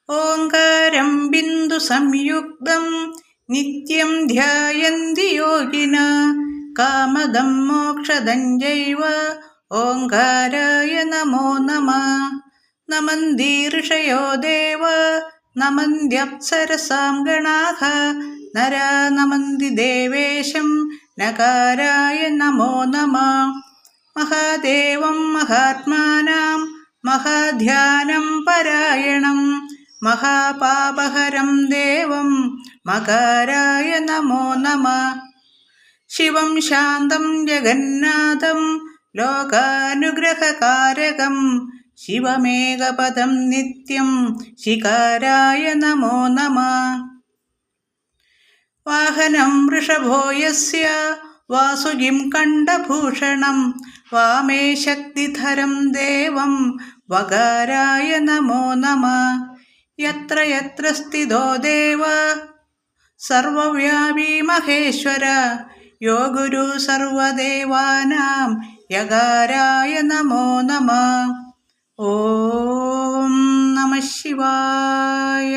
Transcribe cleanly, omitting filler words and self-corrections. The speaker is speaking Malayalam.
ഓംകാരം ബിന്ദു സംയുക്തം നിത്യം ധ്യായന്തി യോഗിന കാമദം മോക്ഷദം ചൈവ ഓംകാരായ നമോ നമഃ. നമന്തി ഋഷയോ ദേവ നമന്ത്യപ്സരസാം ഗണാഃ നരാ നമന്തി ദേവേശം നകാരായ നമോ നമഃ. മഹാദേവം മഹാത്മാനാം മഹാധ്യാനം പരായണം മഹാപാപഹരം ദേവം മകാരായ നമോ നമഃ. ശിവം ശാന്തം ജഗന്നാഥം ലോകാനുഗ്രഹകാരകം ശിവമേകപദം നിത്യം ശികാരായ നമോ നമഃ. വാഹനം വൃഷഭോ യസ്യ വാസുകിം കണ്ഠഭൂഷണം വാമേ ശക്തിധരം ദേവം വകാരായ നമോ നമഃ. യത്ര യത്ര സ്ഥിതോ ദേവ സർവവ്യാപി മഹേശ്വര യോ ഗുരു സർവദേവാനാം യകാരായ നമോ നമഃ. ഓം നമഃ ശിവായ.